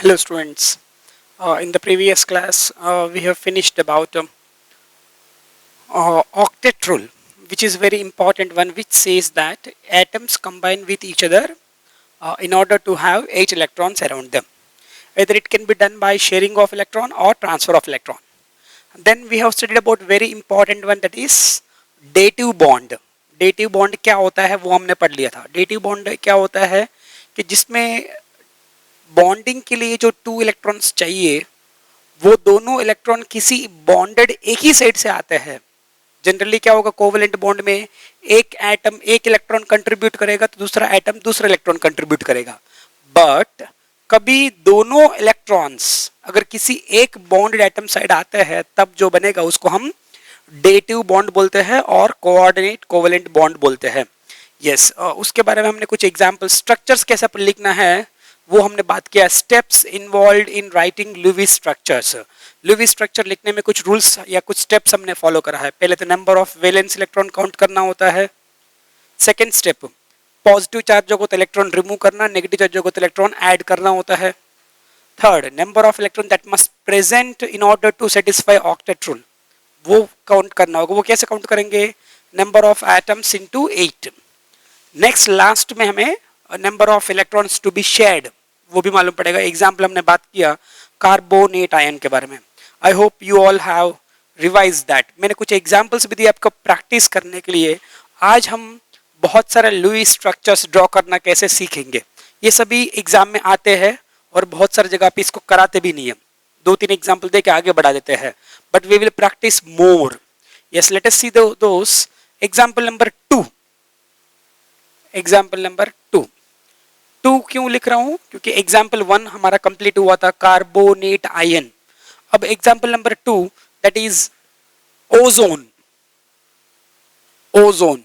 Hello students. In the previous class, we have finished about octet rule, which is very important one, which says that atoms combine with each other in order to have 8 electrons around them. Either it can be done by sharing of electron or transfer of electron. Then we have studied about very important one, that is dative bond. Dative bond क्या होता है वो हमने पढ़ लिया था. Dative bond क्या होता है कि जिसमें बॉन्डिंग के लिए जो 2 इलेक्ट्रॉन्स चाहिए वो दोनों इलेक्ट्रॉन किसी बॉन्डेड एक ही साइड से आते हैं. जनरली क्या होगा, कोवेलेंट बॉन्ड में एक एटम एक इलेक्ट्रॉन कंट्रीब्यूट करेगा तो दूसरा एटम दूसरा इलेक्ट्रॉन कंट्रीब्यूट करेगा. बट कभी दोनों इलेक्ट्रॉन्स अगर किसी एक बॉन्डेड एटम साइड आते हैं तब जो बनेगा उसको हम डेटिव बॉन्ड बोलते हैं और कोऑर्डिनेट कोवेलेंट बॉन्ड बोलते हैं. यस, उसके बारे में हमने कुछ एग्जांपल स्ट्रक्चर्स कैसे लिखना है वो हमने बात किया. Steps involve in writing Lewis structures. Lewis structure लिखने में कुछ रूल्स या कुछ स्टेप्स हमने फॉलो करा है. पहले तो number of valence electron count करना होता है. सेकंड स्टेप, पॉजिटिव चार्ज होगा तो इलेक्ट्रॉन रिमूव करना, नेगेटिव चार्ज होगा तो इलेक्ट्रॉन ऐड करना होता है. Third, number of electron that must present in order to satisfy octet rule, वो काउंट करना होगा. वो कैसे काउंट करेंगे? Number of atoms into 8. Next last में हमें number of electrons to be shared वो भी मालूम पड़ेगा. एग्जाम्पल हमने बात किया कार्बोनेट आयन के बारे में. I hope you all have revise that. मैंने कुछ एग्जाम्पल्स भी दिए आपको प्रैक्टिस करने के लिए. आज हम बहुत सारे लुईस स्ट्रक्चर्स ड्रॉ करना कैसे सीखेंगे. ये सभी एग्जाम में आते हैं और बहुत सारी जगह पे इसको कराते भी नहीं है. 2-3 एग्जाम्पल दे के आगे बढ़ा देते हैं, but we will practice more. Yes, let us see those. Example number 2. Example number 2 क्यों लिख रहा हूं? क्योंकि एग्जाम्पल 1 हमारा कंप्लीट हुआ था, कार्बोनेट आयन. अब example number 2 that is ozone. Ozone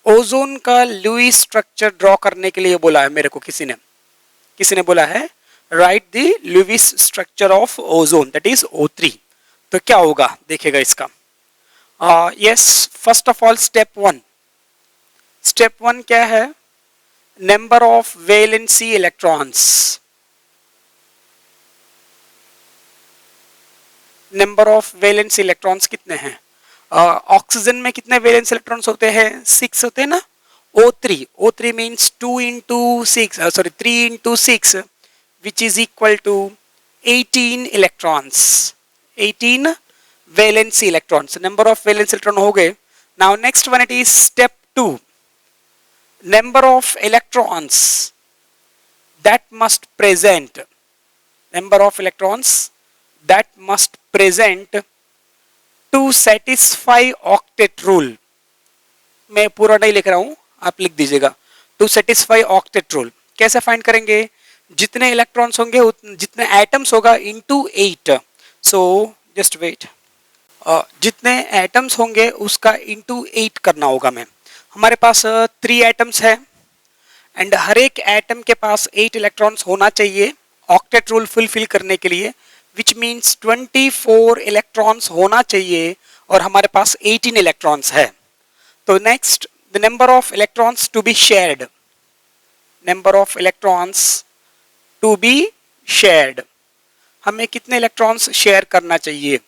ozone का लुईस स्ट्रक्चर ड्रॉ करने के लिए बोला है मेरे को किसी ने बोला है write the Lewis structure of ozone that is O3. तो क्या होगा देखेगा इसका. यस, फर्स्ट ऑफ ऑल स्टेप 1 क्या है? Number of valency electrons. Number of valence electrons कितने हैं? ऑक्सीजन में कितने वैलेंस इलेक्ट्रॉन्स होते हैं? 6 होते हैं ना. O3 means 2 into 6 sorry 3 into 6 which is equal to 18 electrons. 18 valency electrons. Number of valence electron हो गए. Now next one it is step 2. Number of electrons that must present to satisfy octet rule. मैं पूरा नहीं लिख रहा हूं, आप लिख दीजिएगा. To satisfy octet rule कैसे फाइंड करेंगे? जितने इलेक्ट्रॉन्स होंगे जितने एटम्स होगा into 8. So just wait. जितने एटम्स होंगे उसका into 8 करना होगा. मैं हमारे पास 3 एटम्स है एंड हर एक एटम के पास 8 इलेक्ट्रॉन्स होना चाहिए ऑक्टेट रूल फुलफिल करने के लिए, विच मीन्स 24 इलेक्ट्रॉन्स होना चाहिए और हमारे पास 18 इलेक्ट्रॉन्स है. तो next, the number of electrons to be shared. Number of electrons to be shared, हमें कितने इलेक्ट्रॉन्स शेयर करना चाहिए?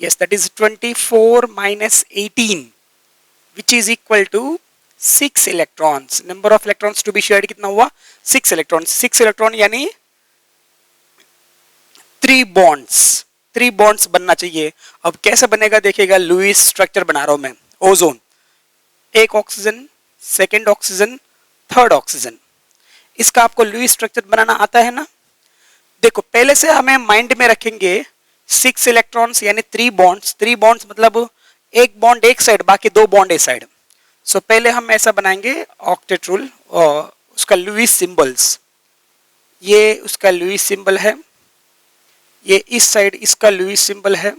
Yes, that is 24 minus 18 which is equal to 6 electrons. Number of electrons to be shared कितना हुआ? 6 electrons. 6 electron यानी 3 bonds बनना चाहिए. अब कैसे बनेगा देखिएगा. लुईस स्ट्रक्चर बना रहा हूं मैं. ओजोन, एक oxygen, second oxygen, third oxygen. इसका आपको लुईस स्ट्रक्चर बनाना आता है ना? देखो, पहले से हमें माइंड में रखेंगे 6 इलेक्ट्रॉन्स यानी 3 bonds मतलब एक बॉन्ड एक साइड, बाकी 2 बॉन्ड एक साइड. सो पहले हम ऐसा बनाएंगे ऑक्टेट रूल. उसका लुईस सिंबल्स, ये उसका लुईस सिंबल है, ये इस साइड इसका लुईस सिंबल है.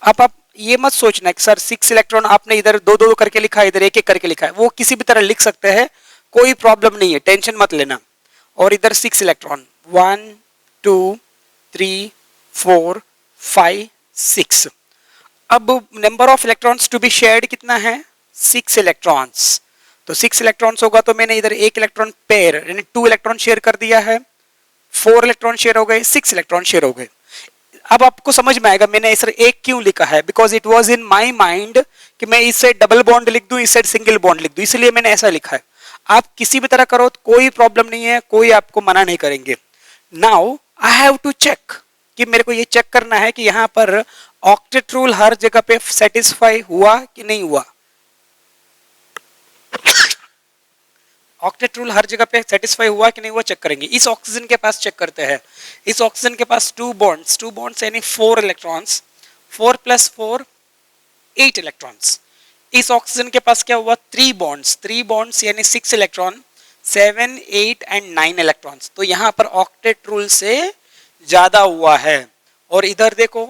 अब आप ये मत सोचना कि सर 6 इलेक्ट्रॉन आपने इधर 2-2 करके लिखा है, इधर 1-1 करके लिखा है. वो किसी भी तरह लिख सकते हैं, कोई प्रॉब्लम नहीं है, टेंशन मत लेना. और इधर 6 इलेक्ट्रॉन 1 2 3 4 5 6. अब number of electrons to be shared कितना है? 6 इलेक्ट्रॉन्स. तो 6 इलेक्ट्रॉन्स होगा तो मैंने इधर 1 इलेक्ट्रॉन पेयर यानी 2 इलेक्ट्रॉन शेयर कर दिया है. 4 इलेक्ट्रॉन शेयर हो गए, 6 इलेक्ट्रॉन शेयर हो गए। अब आपको समझ में आएगा मैंने इस एक क्यों लिखा है, because it was in my mind कि मैं इस साइड डबल बॉन्ड लिख दूं, इस साइड सिंगल बॉन्ड लिख दूं, इसलिए मैंने ऐसा लिखा है। आप किसी भी तरह करो तो कोई प्रॉब्लम नहीं है, कोई आपको मना नहीं करेंगे। Now I have to check कि मेरे को ये चेक करना है कि यहाँ पर ऑक्टेट रूल हर जगह पे सेटिस्फाई हुआ कि नहीं हुआ। ऑक्टेट रूल हर जगह पे सेटिस्फाई हुआ कि नहीं हुआ चेक करेंगे। इस ऑक्सीजन के पास चेक करते हैं। इस ऑक्सीजन के पास 2 बॉन्ड्स यानी 4 इलेक्ट्रॉन्स, 4 + 4 8 इलेक्ट्रॉन्स। इस ऑक्सीजन के पास क्या हुआ 3 बॉन्ड्स यानी 6 इलेक्ट्रॉन, 7 8 एंड 9 इलेक्ट्रॉन्स। तो यहाँ पर ऑक्टेट रूल से ज्यादा हुआ है। और इधर देखो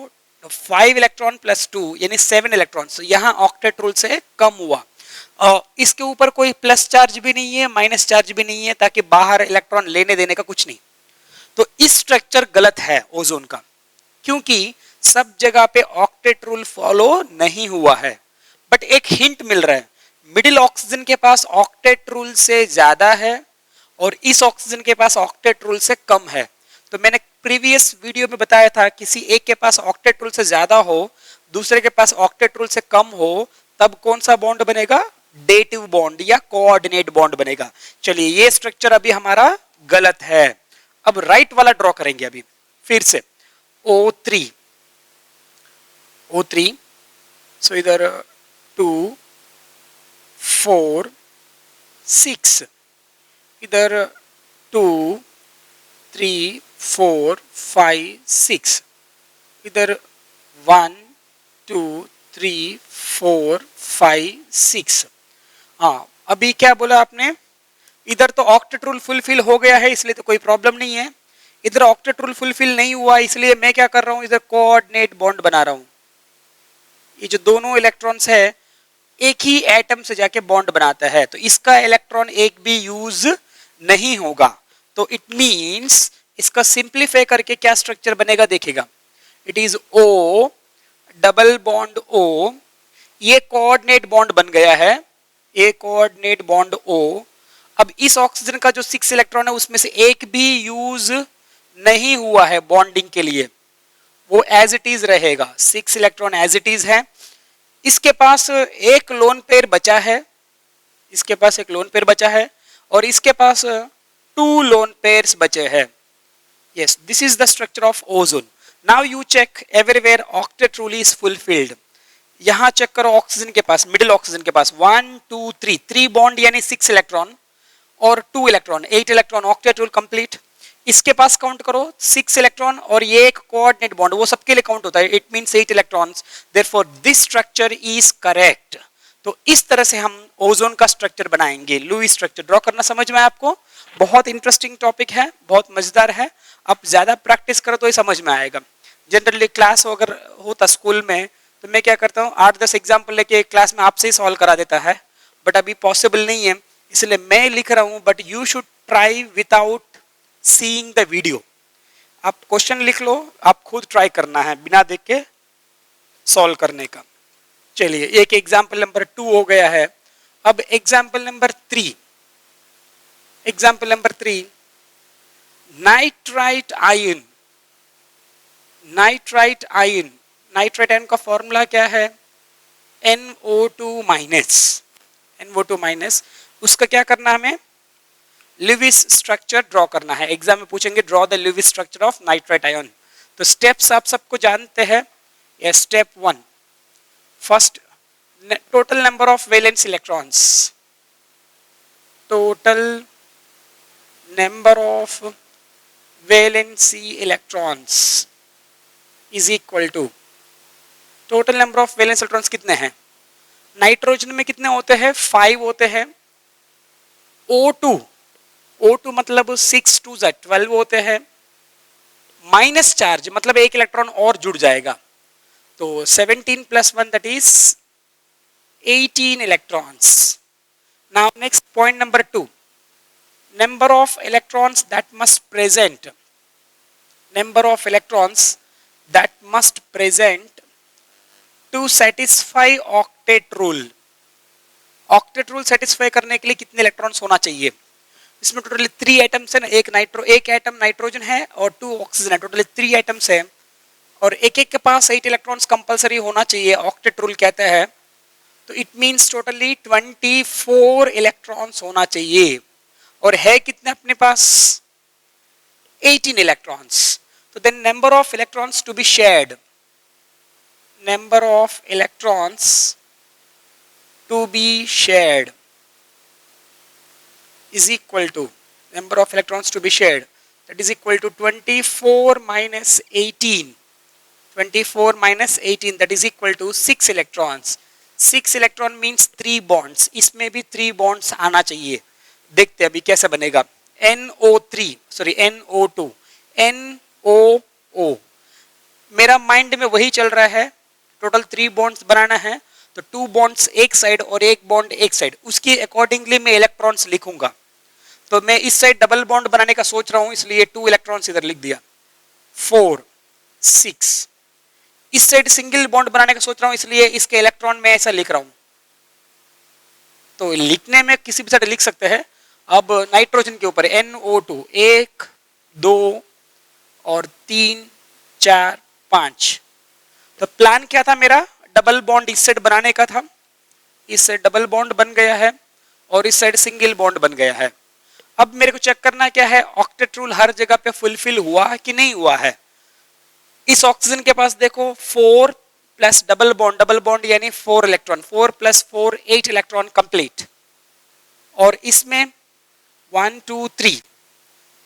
5 इलेक्ट्रॉन + 2 यानी 7 इलेक्ट्रॉन्स, यहाँ ऑक्टेट रूल से कम हुआ। इसके ऊपर कोई प्लस चार्ज भी नहीं है, माइनस चार्ज भी नहीं है, ताकि बाहर इलेक्ट्रॉन लेने देने का कुछ नहीं। तो इस स्ट्रक्चर गलत है ओजोन का, क्योंकि सब जगह पे ऑक्टेट रूल फॉलो नहीं हुआ है। बट एक हिंट मिल रहा है, मिडिल ऑक्सीजन के पास ऑक्टेट रूल से ज्यादा है और इस ऑक्सीजन के पास ऑक्टेट रूल से कम है। तो मैंने प्रीवियस वीडियो में बताया था किसी एक के पास ऑक्टेट रूल से ज्यादा हो, दूसरे के पास ऑक्टेट रूल से कम हो, तब कौन सा बॉन्ड बनेगा, डेटिव बॉन्ड या कोऑर्डिनेट बॉन्ड बनेगा। चलिए ये स्ट्रक्चर अभी हमारा गलत है। अब राइट वाला ड्रॉ करेंगे अभी फिर से O3 सो इधर 2 4 6, इधर 2 3 4 5 6, इधर 1 2 3 4 5 6। हाँ अभी क्या बोला आपने, इधर तो ऑक्टेट रूल फुलफिल हो गया है इसलिए तो कोई प्रॉब्लम नहीं है। इधर ऑक्टेट रूल फुलफिल नहीं हुआ इसलिए मैं क्या कर रहा हूं, इधर कोऑर्डिनेट बॉन्ड बना रहा हूं। ये जो दोनों इलेक्ट्रॉन्स है एक ही एटम से जाके बॉन्ड बनाता है, तो इसका इलेक्ट्रॉन एक भी यूज नहीं होगा। तो इट मींस इसका सिंप्लीफाई करके क्या स्ट्रक्चर बनेगा देखिएगा, it is O double bond O, ये कोऑर्डिनेट बॉन्ड बन गया है, ये कोऑर्डिनेट बॉन्ड O। अब इस ऑक्सीजन का जो 6 इलेक्ट्रॉन है उसमें से एक भी यूज नहीं हुआ है बॉन्डिंग के लिए, वो एज इट इज रहेगा, 6 इलेक्ट्रॉन एज इट इज है। इसके पास एक लोन पेयर बचा है, इसके पास एक लोन पेयर बचा है और इसके पास 2 लोन पेयर्स बचे हैं। Yes, this is the structure of ozone. Now you check everywhere octet rule is fulfilled. यहां चेक करो ऑक्सीजन के पास, मिडिल ऑक्सीजन के पास 1 2 3 बॉन्ड यानी 6 इलेक्ट्रॉन और 2 electron 8 electron, octet rule complete. इसके पास काउंट करो 6 इलेक्ट्रॉन और ये एक कोऑर्डिनेट बॉन्ड, वो सबके लिए काउंट होता है, it means 8 electrons, therefore this structure is correct. तो इस तरह से हम ओजोन का स्ट्रक्चर बनाएंगे। लुईस स्ट्रक्चर ड्रॉ करना समझ में आपको, बहुत इंटरेस्टिंग टॉपिक है, बहुत मजेदार है। आप ज्यादा प्रैक्टिस करो तो ये समझ में आएगा। जनरली क्लास अगर होता स्कूल में तो मैं क्या करता हूँ 8-10 एग्जाम्पल लेके क्लास में आपसे ही सॉल्व करा देता है, बट अभी पॉसिबल नहीं है इसलिए मैं लिख रहा हूँ। But you should try without seeing the video. आप क्वेश्चन लिख लो, आप खुद ट्राई करना है बिना देख के सॉल्व करने का। चलिए एक एग्जाम्पल नंबर 2 हो गया है। अब example number 3, example number 3 nitrite ion. Nitrite ion, nitrite ion का फॉर्मूला क्या है, NO2 माइनस, NO2 माइनस। उसका क्या करना है, हमें लुईस स्ट्रक्चर ड्रॉ करना है। एग्जाम में पूछेंगे draw the Lewis structure of nitrite ion. तो स्टेप्स आप सबको जानते हैं। ये step 1, first total number of valence electrons, total number of valency electrons is equal to total number of valence electrons कितने हैं, नाइट्रोजन में कितने होते हैं, 5 होते हैं। O2 मतलब 6 2 12 होते हैं। माइनस चार्ज मतलब एक इलेक्ट्रॉन और जुड़ जाएगा, तो 17 + 1 that is 18 electrons. Now next point number 2, number of electrons that must present, number of electrons that must present to satisfy octet rule। octet rule satisfy करने के लिए कितने इलेक्ट्रॉन्स होना चाहिए, इसमें टोटली 3 एटम्स है ना, एक एटम नाइट्रोजन है और 2 ऑक्सीजन है, टोटली 3 एटम्स है और एक एक के पास 8 इलेक्ट्रॉन्स कंपलसरी होना चाहिए, ऑक्टेट रूल कहते हैं। तो इट मींस टोटली 24 इलेक्ट्रॉन्स होना चाहिए और है कितने अपने पास 18 इलेक्ट्रॉन्स। तो then number of electrons to be shared, number of electrons to be shared is equal to number of electrons to be shared, that is equal to 24 minus 18, 24 minus 18 that is equal to 6 electrons. 6 electron means 3 bonds, इसमें भी 3 bonds आना चाहिए। देखते हैं अभी कैसे बनेगा। NO3 sorry NO2 NOO, मेरा माइंड में वही चल रहा है, टोटल 3 बॉन्ड्स बनाना है तो 2 बॉन्ड्स एक साइड और एक बॉन्ड एक साइड, उसकी अकॉर्डिंगली मैं इलेक्ट्रॉन्स लिखूंगा। तो मैं इस साइड डबल बॉन्ड बनाने का सोच रहा हूं इसलिए 2 इलेक्ट्रॉन्स इधर लिख दिया, 4 6। इस साइड सिंगल बॉन्ड बनाने का सोच रहा हूं इसलिए इसके इलेक्ट्रॉन में ऐसा लिख रहा हूं। तो लिखने में किसी भी साइड लिख सकते हैं। अब नाइट्रोजन के ऊपर NO2 1 2 और 3 4 5। तो प्लान क्या था मेरा, डबल बॉन्ड इस साइड बनाने का था, इस साइड डबल बॉन्ड बन गया है और इस साइड सिंगल बॉन्ड बन गया है। अब मेरे को चेक करना क्या है, ऑक्टेट रूल हर जगह पे फुलफिल हुआ कि नहीं हुआ है। इस ऑक्सीजन के पास देखो 4 प्लस डबल बॉन्ड यानी 4 इलेक्ट्रॉन, 4 प्लस 4 8 इलेक्ट्रॉन कंप्लीट। और इसमें 1 2 3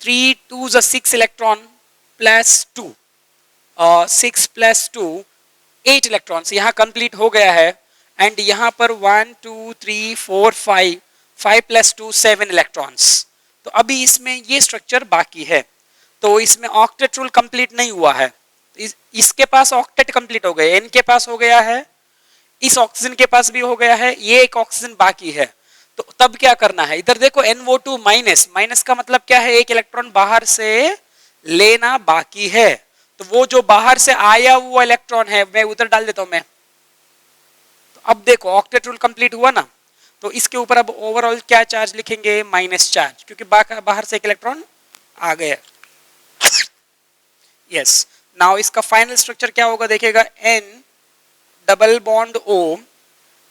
3 2 6 इलेक्ट्रॉन प्लस 2 6 प्लस 2 8 इलेक्ट्रॉन्स यहाँ कंप्लीट हो गया है। एंड यहाँ पर 1 2 3 4 5 5 प्लस 2 7 इलेक्ट्रॉन्स। तो अभी इसमें ये स्ट्रक्चर बाकी है, तो इसमें ऑक्टेट रूल कंप्लीट नहीं हुआ है। इसके पास ऑक्टेट कंप्लीट हो गए, इनके पास हो गया है, इस ऑक्सीजन के पास भी हो गया है, ये एक ऑक्सीजन बाकी है। तो तब क्या करना है, इधर देखो NO2 माइनस, माइनस का मतलब क्या है, एक इलेक्ट्रॉन बाहर से लेना बाकी है। तो वो जो बाहर से आया हुआ इलेक्ट्रॉन है मैं उधर डाल देता हूं मैं। तो अब देखो ऑक्टेट रूल कंप्लीट हुआ ना, तो इसके ऊपर अब ओवरऑल क्या चार्ज लिखेंगे, माइनस चार्ज, क्योंकि बाहर से एक इलेक्ट्रॉन आ गया। यस, नाउ इसका फाइनल स्ट्रक्चर क्या होगा देखिएगा, N double bond O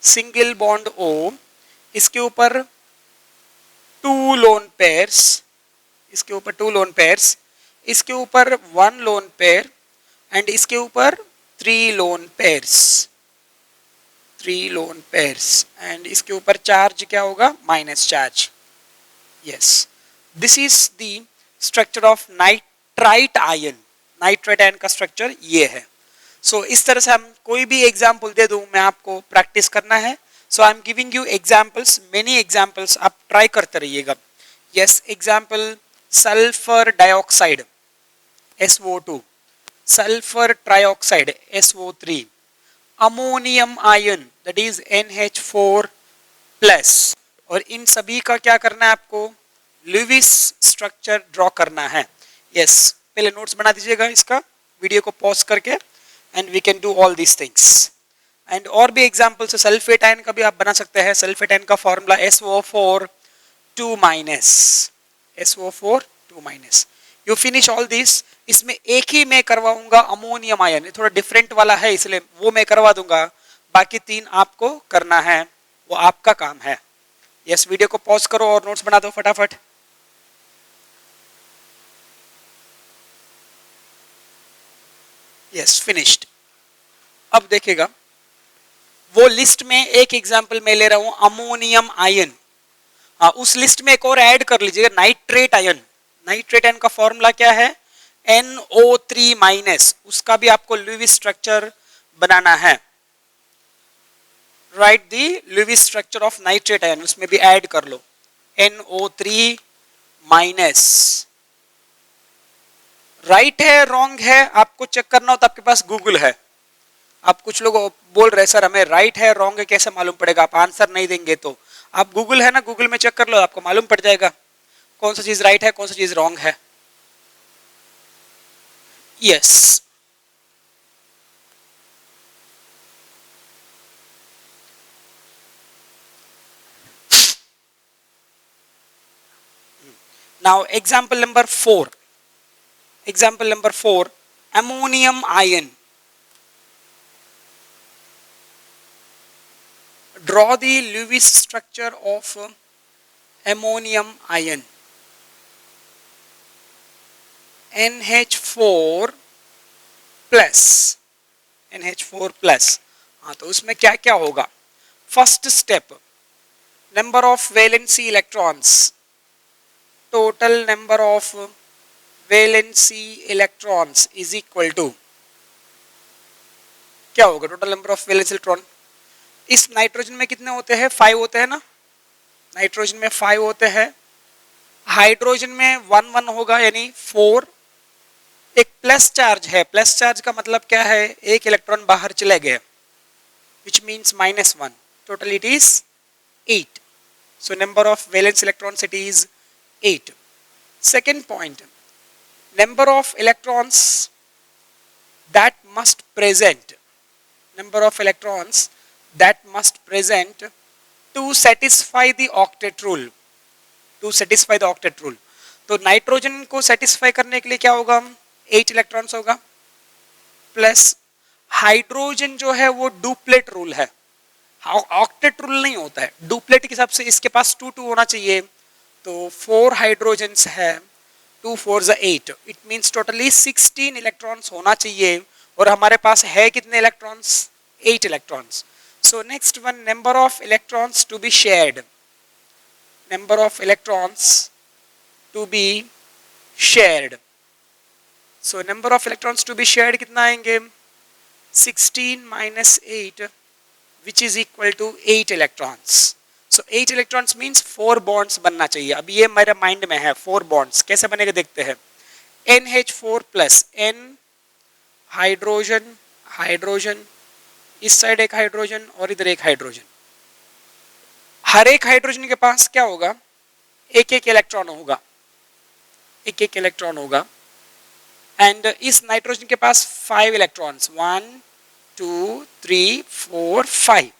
single bond O, इसके ऊपर 2 लोन पेयर्स, इसके ऊपर 2 लोन पेयर्स, इसके ऊपर 1 लोन पेयर एंड इसके ऊपर 3 lone pairs, 3 lone pairs and इसके ऊपर चार्ज क्या होगा, minus charge. Yes, this is the structure of nitrite ion. Nitrite ion का स्ट्रक्चर ये है। सो इस तरह से हम कोई भी एग्जाम्पल दे दूं मैं, आपको प्रैक्टिस करना है। So I am giving you examples, many examples, आप ट्राई करते रहिएगा। Yes, example sulphur dioxide SO2, sulphur trioxide SO3, ammonium ion that is NH4 plus. और इन सभी का क्या करना है आपको, लुईस स्ट्रक्चर ड्रॉ करना है। यस, पहले नोट्स बना दीजिएगा इसका, वीडियो को पॉज करके, and we can do all these things. And और भी एग्जाम्पल्स, सल्फेट आयन का भी आप बना सकते हैं। सल्फेट आयन का formula SO4 2 minus, SO4 2 minus. You finish all this. इसमें एक ही मैं करवाऊंगा अमोनियम आयन, थोड़ा डिफरेंट वाला है इसलिए वो मैं करवा दूंगा, बाकी 3 आपको करना है, वो आपका काम है। यस, वीडियो को पॉज करो और नोट्स बना दो फटाफट। Yes, finished. अब देखिएगा, वो लिस्ट में एक एग्जांपल मैं ले रहा हूं, अमोनियम आयन। हाँ, उस लिस्ट में एक और ऐड कर लीजिएगा, नाइट्रेट आयन। नाइट्रेट आयन का फॉर्मूला क्या है, NO3 माइनस, उसका भी आपको लुईस स्ट्रक्चर बनाना है। Write the Lewis structure of nitrate ion, उसमें भी ऐड कर लो NO3 माइनस। राइट है रॉन्ग है आपको चेक करना हो तो आपके पास गूगल है। आप कुछ लोग बोल रहे सर हमें राइट है रॉन्ग है कैसे मालूम पड़ेगा, आप आंसर नहीं देंगे तो आप गूगल है ना, गूगल में चेक कर लो, आपको मालूम पड़ जाएगा कौन सा चीज राइट है कौन सा चीज रॉन्ग है। Yes, Now example number 4. Example number 4, ammonium ion. Draw the Lewis structure of ammonium ion. NH4 plus, NH4 plus. हाँ, तो उसमें क्या क्या होगा? First step, number of valency electrons, total number of valency electrons is equal to, क्या होगा? Total number of valency electron. इस nitrogen में कितने होते हैं? 5 होते हैं ना. नाइट्रोजन में 5 होते हैं. हाइड्रोजन में 1 1 होगा, यानी 4. एक प्लस चार्ज है. प्लस चार्ज का मतलब क्या है? एक इलेक्ट्रॉन बाहर चले गए, which means -1. Total it is 8. So number of valence electrons it is 8. Second point, number of electrons that must present, number of electrons that must present to satisfy the octet rule, to satisfy the octet rule. तो nitrogen को satisfy करने के लिए क्या होगा? 8 electrons होगा. Plus hydrogen जो है वो डुप्लेट रूल है, ऑक्टेट रूल नहीं होता है. डुप्लेट के हिसाब से इसके पास 2 2 होना चाहिए. तो 4 हाइड्रोजन्स है, 2 4 8. इट मींस टोटली 16 इलेक्ट्रॉन्स होना चाहिए. और हमारे पास है कितने electrons? 8 electrons. So next one, number of electrons to be shared. Number of electrons to be shared. So number of electrons to be shared कितना आएंगे? 16 minus 8, which is equal to 8 electrons. So 8 electrons means 4 bonds बनना चाहिए. अब ये मेरे mind में है 4 bonds. कैसे बनेगा देखते हैं. NH4 plus, N hydrogen, hydrogen, इस साइड एक हाइड्रोजन और इधर एक हाइड्रोजन. हर एक हाइड्रोजन के पास क्या होगा? एक एक इलेक्ट्रॉन होगा, एक एक इलेक्ट्रॉन होगा. एंड इस नाइट्रोजन के पास 5 इलेक्ट्रॉन्स, 1 2 3 4 5.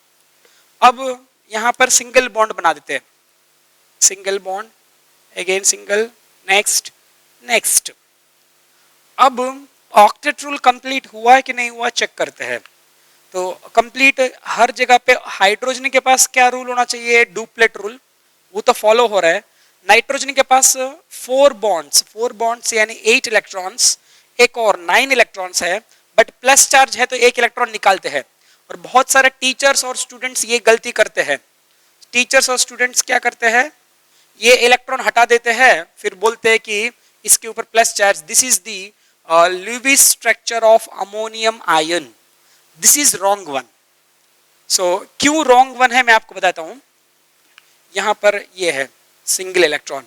अब यहाँ पर सिंगल बॉन्ड बना देते हैं. Single bond, again single, next next. अब ऑक्टेट रूल कंप्लीट हुआ है कि नहीं हुआ चेक करते हैं. तो कंप्लीट हर जगह पे हाइड्रोजन के पास क्या रूल होना चाहिए? डुप्लेट रूल, वो तो फॉलो हो रहा है. नाइट्रोजन के पास 4 बॉन्ड्स यानी 8 इलेक्ट्रॉन्स, एक और 9 इलेक्ट्रॉन्स है, बट प्लस चार्ज है तो एक इलेक्ट्रॉन निकालते हैं. और बहुत सारे टीचर्स और स्टूडेंट्स ये गलती करते हैं. टीचर्स और स्टूडेंट्स क्या करते हैं? ये इलेक्ट्रॉन हटा देते हैं, फिर बोलते हैं कि इसके ऊपर plus charge. This is the Lewis structure of ammonium ion. This is wrong one. So क्यों रॉन्ग वन है मैं आपको बताता हूं. यहां पर ये है सिंगल इलेक्ट्रॉन,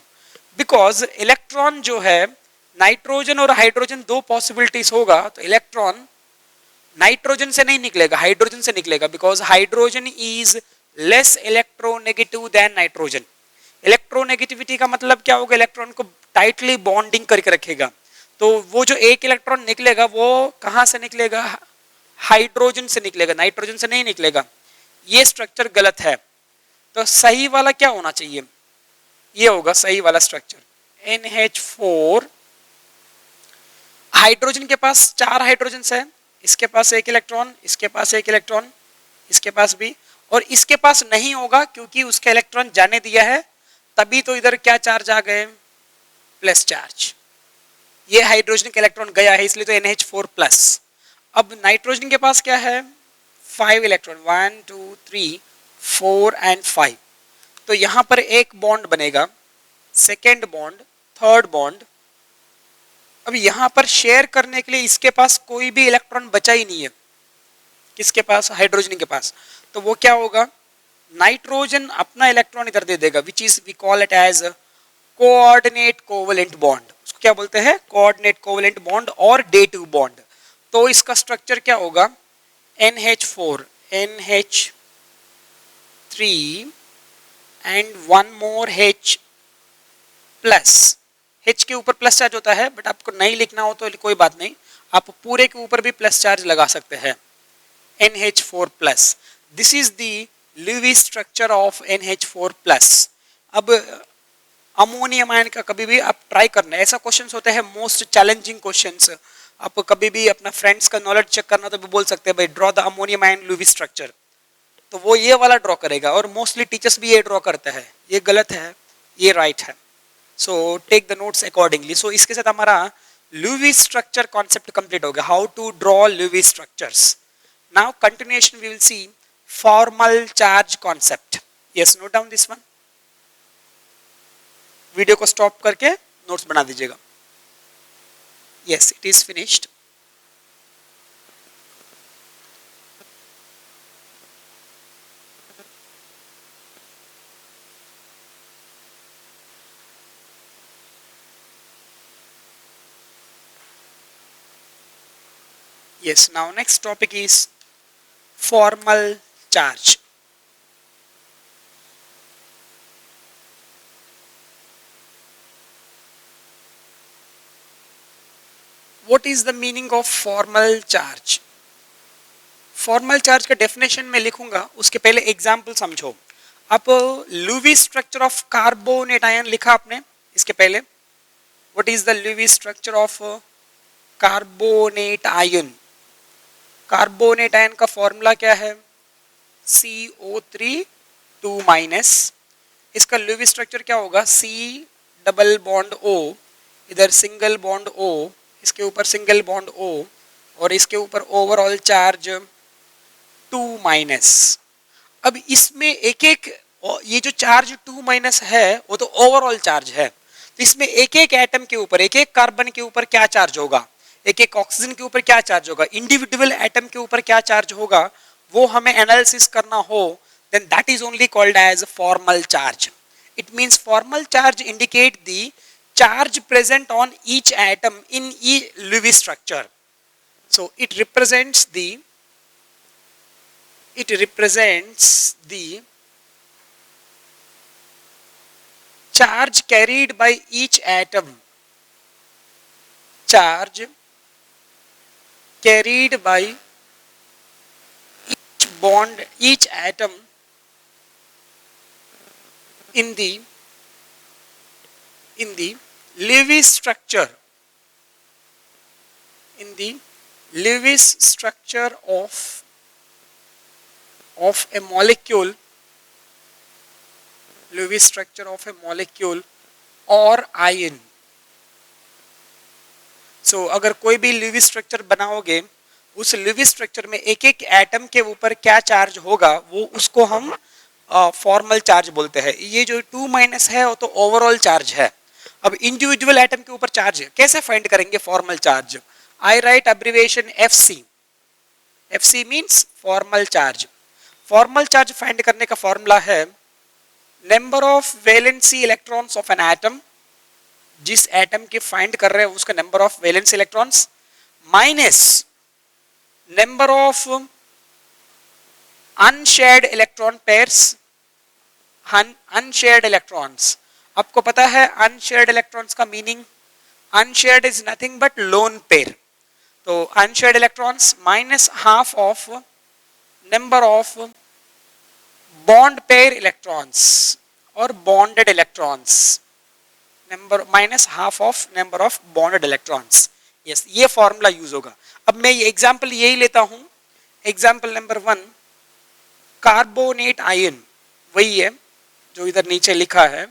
बिकॉज इलेक्ट्रॉन जो है नाइट्रोजन और हाइड्रोजन 2 पॉसिबिलिटीज होगा. तो इलेक्ट्रॉन नाइट्रोजन से नहीं निकलेगा, हाइड्रोजन से निकलेगा, because hydrogen is less electronegative than nitrogen. Electronegativity का मतलब क्या होगा? इलेक्ट्रॉन को टाइटली बॉन्डिंग करके रखेगा. तो वो जो एक इलेक्ट्रॉन निकलेगा वो कहां से निकलेगा? हाइड्रोजन से निकलेगा, नाइट्रोजन से नहीं निकलेगा. ये स्ट्रक्चर गलत है. तो सही वाला क्या होना चाहिए? ये होगा सही वाला स्ट्रक्चर. NH4, हाइड्रोजन के पास 4 हाइड्रोजन है, इसके पास 1 इलेक्ट्रॉन, इसके पास 1 इलेक्ट्रॉन, इसके पास भी, और इसके पास नहीं होगा क्योंकि उसका इलेक्ट्रॉन जाने दिया है. तभी तो इधर क्या चार्ज आ गए? Plus charge. ये हाइड्रोजन का इलेक्ट्रॉन गया है, इसलिए तो NH4 प्लस. अब नाइट्रोजन के पास क्या है? 5 इलेक्ट्रॉन, 1 2 3 4 एंड 5. तो यहां पर एक बॉन्ड बनेगा, सेकेंड बॉन्ड, थर्ड बॉन्ड. अब यहां पर शेयर करने के लिए इसके पास कोई भी इलेक्ट्रॉन बचा ही नहीं है. किसके पास? हाइड्रोजन के पास. तो वो क्या होगा? नाइट्रोजन अपना इलेक्ट्रॉन इधर दे देगा, which is we call it as coordinate covalent bond. उसको क्या बोलते हैं? कोऑर्डिनेट कोवेलेंट बॉन्ड और डेटिव बॉन्ड. तो इसका स्ट्रक्चर क्या होगा? NH4, NH3 and 1 more H plus. H के ऊपर प्लस चार्ज होता है, बट आपको नहीं लिखना हो तो कोई बात नहीं, आप पूरे के ऊपर भी प्लस चार्ज लगा सकते हैं. NH4 plus. This is the Lewis structure of NH4 plus. अब अमोनियम आयन का कभी भी आप ट्राई करना, ऐसा क्वेश्चंस होते हैं मोस्ट चैलेंजिंग क्वेश्चंस। आप कभी भी अपना फ्रेंड्स का नॉलेज चेक करना तो भी बोल सकते हैं भाई draw the ammonium ion Lewis structure, तो वो ये वाला ड्रॉ करेगा, और मोस्टली टीचर्स भी ये ड्रॉ करते हैं। ये गलत है, ये राइट है। So take the notes accordingly. So इसके साथ हमारा लुईस स्ट्रक्चर कॉन्सेप्ट कंप्लीट हो गया, how to draw Lewis structures. Now continuation we will see formal charge concept. Yes, note down this one. Video को स्टॉप करके notes बना दीजिएगा। Yes, it is finished. Yes, now next topic is formal charge. What is the meaning of formal charge? Formal charge का definition में लिखूंगा, उसके पहले example समझो। आप Lewis structure of carbonate ion लिखा आपने इसके पहले। What is the Lewis structure of carbonate ion? Carbonate ion का फॉर्मूला क्या है? CO3 2-। इसका लुईस स्ट्रक्चर क्या होगा? C डबल बॉन्ड O, इधर सिंगल बॉन्ड O, इसके ऊपर सिंगल बॉन्ड O, और इसके ऊपर ओवरऑल चार्ज 2-। अब इसमें एक एक ये जो चार्ज 2- है वो तो ओवरऑल चार्ज है, तो इसमें एक एक एटम के ऊपर, एक एक कार्बन के ऊपर क्या चार्ज होगा, एक एक ऑक्सीजन के ऊपर क्या चार्ज होगा, इंडिविजुअल एटम के ऊपर क्या चार्ज होगा, वो हमें एनालिसिस करना हो, then that is only called as formal charge. It means formal charge indicate the charge present on each atom in each Lewis structure. So it represents the charge carried by each atom, charge carried by each bond, each atom in the Lewis structure, in the Lewis structure of a molecule, Lewis structure of a molecule or ion. So अगर कोई भी Lewis structure बनाओगे, उस Lewis structure में एक एक atom के ऊपर क्या चार्ज होगा, वो उसको हम फॉर्मल चार्ज बोलते हैं। ये जो 2- है वो तो ओवरऑल चार्ज है। अब इंडिविजुअल एटम के ऊपर चार्ज कैसे फाइंड करेंगे formal charge? I write abbreviation FC। FC means formal charge. Formal charge find करने का फॉर्मूला है number of valency electrons of an atom, जिस एटम के फाइंड कर रहे हैं उसका number of valence electrons, minus number of unshared electron pairs, unshared electrons. आपको पता है अनशेयर्ड इलेक्ट्रॉन्स का meaning? Unshared is nothing but lone pair. तो unshared electrons minus half of number of bond pair electrons और bonded electrons, number minus half of number of bonded electrons. Yes, ये formula use होगा। अब मैं ये example यही लेता हूं, एग्जांपल नंबर 1 कार्बोनेट आयन, वही है जो इधर नीचे लिखा है।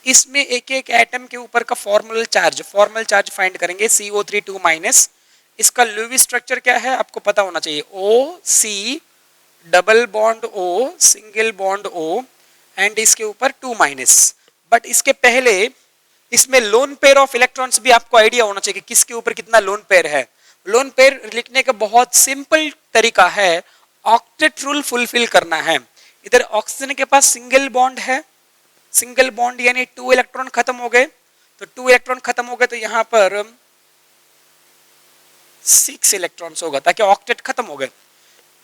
इसमें एक एक एटम के ऊपर का फॉर्मल चार्ज फाइंड करेंगे CO3 2-। इसका लुईस स्ट्रक्चर क्या है आपको पता होना चाहिए, OC double bond O single bond O and इसके ऊपर 2-। बट इसके पहले इसमें लोन पेयर ऑफ इलेक्ट्रॉन्स भी आपको आइडिया होना चाहिए कि किसके ऊपर कितना लोन पेयर है। लोन पेयर लिखने का बहुत सिंपल तरीका है, ऑक्टेट रूल फुलफिल करना है। इधर ऑक्सीजन के पास सिंगल बॉन्ड है, सिंगल बॉन्ड यानी 2 इलेक्ट्रॉन खत्म हो गए, तो 2 इलेक्ट्रॉन खत्म हो गए तो यहाँ पर 6 इलेक्ट्रॉन्स होगा ताकि ऑक्टेट खत्म हो गए।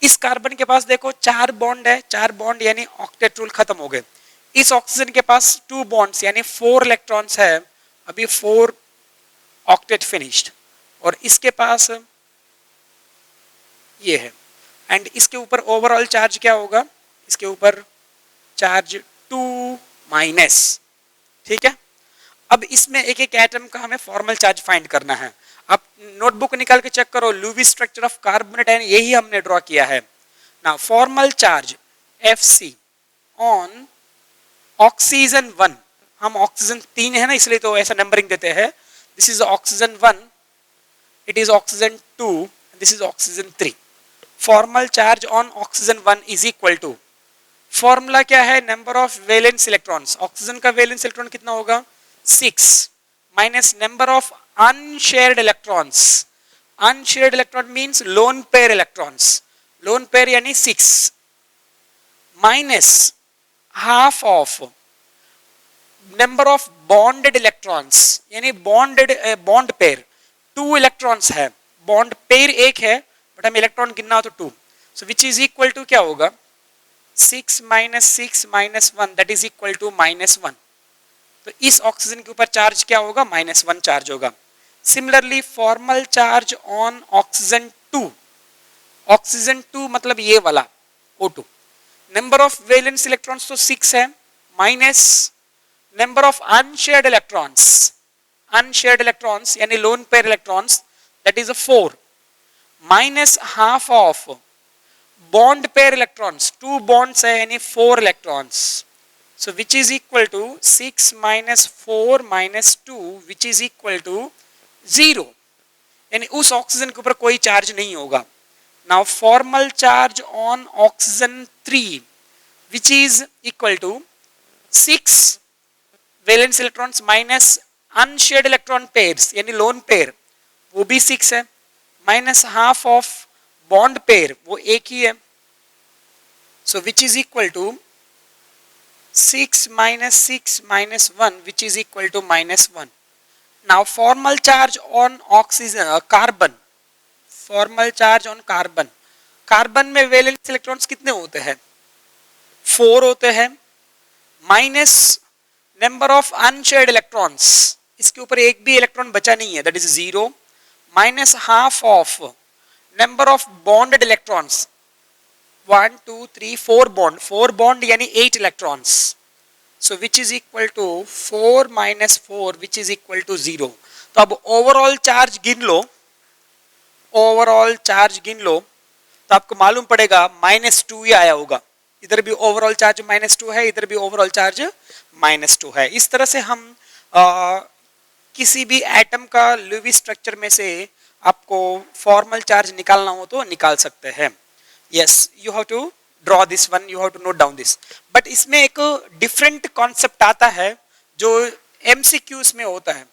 इस कार्बन के पास देखो 4 बॉन्ड है, 4 बॉन्ड यानी ऑक्टेट रूल खत्म हो गए। इस ऑक्सीजन के पास 2 बॉन्ड्स यानी 4 इलेक्ट्रॉन्स है, अभी 4 ऑक्टेट फिनिश्ड। और इसके पास ये है, एंड इसके ऊपर ओवरऑल चार्ज क्या होगा? इसके ऊपर चार्ज 2-। ठीक है। अब इसमें एक एक एटम का हमें फॉर्मल चार्ज फाइंड करना है। अब नोटबुक निकाल के चेक करो, Lewis structure of carbonate ion यही हमने ड्रॉ किया है ना। Formal charge Fc on oxygen 1, हम ऑक्सीजन 3 है ना इसलिए तो ऐसा नंबरिंग देते हैं। This is oxygen 1, it is oxygen 2, this is oxygen 3। Formal charge on oxygen 1 is equal to, formula क्या है, number of valence electrons, oxygen का वैलेंस इलेक्ट्रॉन कितना होगा 6 minus number of unshared electrons, unshared electron means lone pair electrons, lone pair यानी 6 minus half of number of bonded electrons, यानी bonded bond pair 2 electrons है, bond pair एक है but हम electron गिनना हो तो 2, so which is equal to क्या होगा 6 minus 1 that is equal to -1। तो इस ऑक्सीजन के ऊपर चार्ज क्या होगा -1 चार्ज होगा। Similarly formal charge on oxygen 2, oxygen 2 मतलब ये वाला O2, number of valence electrons तो 6 है minus number of unshared electrons, unshared electrons यानी lone pair electrons that is 4 minus half of bond pair electrons, 2 bonds है यानी 4 electrons, so which is equal to 6 minus 4 minus 2 which is equal to 0, यानी उस oxygen के ऊपर कोई charge नहीं होगा। Now formal charge on oxygen 3 which is equal to 6 valence electrons minus unshared electron pairs यानी लोन पेयर वो भी 6 है minus half of bond pair वो एक ही है, so which is equal to 6 minus 1 which is equal to -1। Now formal charge on oxygen carbon, formal charge on carbon, carbon में valence electrons कितने होते हैं 4 होते हैं minus number of unshared electrons, इसके ऊपर एक भी इलेक्ट्रॉन बचा नहीं है that is 0 minus half of number of bonded electrons 1 2 3 4 bond यानी 8 electrons, so which is equal to 4 minus 4 which is equal to 0। तो अब ओवरऑल चार्ज गिन लो, ओवरऑल चार्ज गिन लो तो आपको मालूम पड़ेगा -2 ही आया होगा, इधर भी ओवरऑल चार्ज -2 है, इधर भी ओवरऑल चार्ज -2 है। इस तरह से हम किसी भी एटम का लुईस स्ट्रक्चर में से आपको फॉर्मल चार्ज निकालना हो तो निकाल सकते हैं। Yes, you have to draw this one, you have to note down this, but इसमें एक डिफरेंट कॉन्सेप्ट आता है जो MCQs में होता है,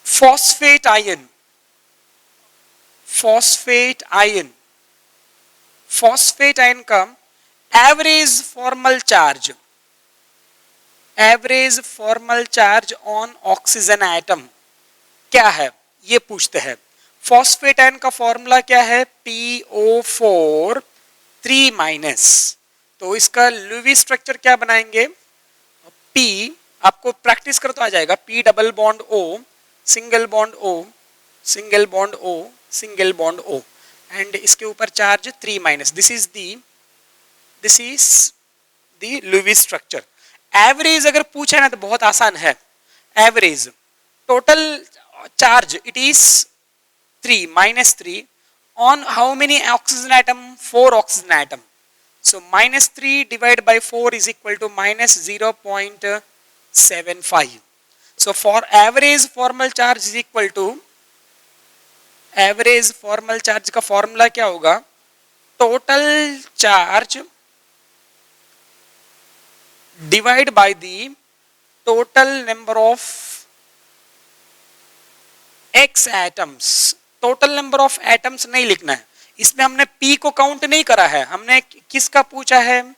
phosphate ion, phosphate ion, phosphate ion का average formal charge, average formal charge on oxygen atom क्या है ये पूछते हैं। फॉस्फेट आयन का फॉर्मूला क्या है PO4 3-, तो इसका लुईस स्ट्रक्चर क्या बनाएंगे P, आपको प्रैक्टिस करो तो आ जाएगा, P double bond O single bond O single bond O single bond O and इसके ऊपर charge 3-, this is the Lewis structure. Average अगर पूछा ना तो बहुत आसान है, average total charge it is 3 on how many oxygen atom, 4 oxygen atom, so -3 divided by 4 is equal to -0.75, so for average formal charge is equal to, average formal charge का formula क्या होगा total charge divide by the total number of x atoms, total number of atoms नहीं लिखना है, इसमें हमने P को count नहीं करा है, हमने किसका पूछा है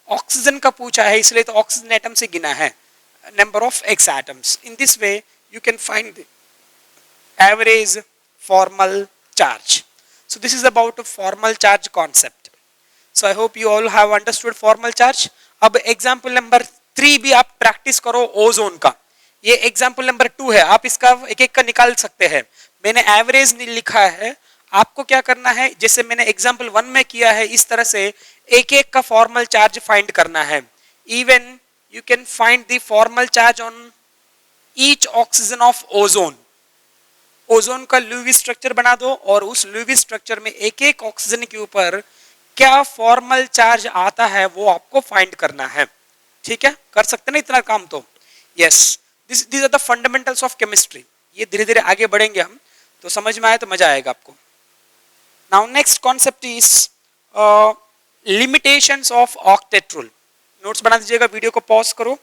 ऑक्सीजन का पूछा है, इसलिए तो ऑक्सीजन एटम से गिना है number of x atoms. In this way you can find the average formal charge. So this is about formal charge concept, so I hope you all have understood formal charge. अब example number 3 भी आप practice करो ozone का, ये example number 2 है, आप इसका एक एक का निकाल सकते हैं। मैंने एवरेज नहीं लिखा है, आपको क्या करना है जैसे मैंने एग्जाम्पल 1 में किया है इस तरह से एक एक का फॉर्मल चार्ज फाइंड करना है। Even you can find the formal charge on each oxygen of ozone. Ozone का लुईस स्ट्रक्चर बना दो और उस लुईस स्ट्रक्चर में एक एक ऑक्सीजन के ऊपर क्या फॉर्मल चार्ज आता है वो आपको फाइंड करना है. ठीक है, कर सकते ना इतना काम तो. Yes, these are the fundamentals of chemistry. ये धीरे धीरे आगे बढ़ेंगे हम, तो समझ में आए तो मजा आएगा आपको. Now next concept is limitations of octet rule. Notes बना दीजिएगा, वीडियो को पॉज करो.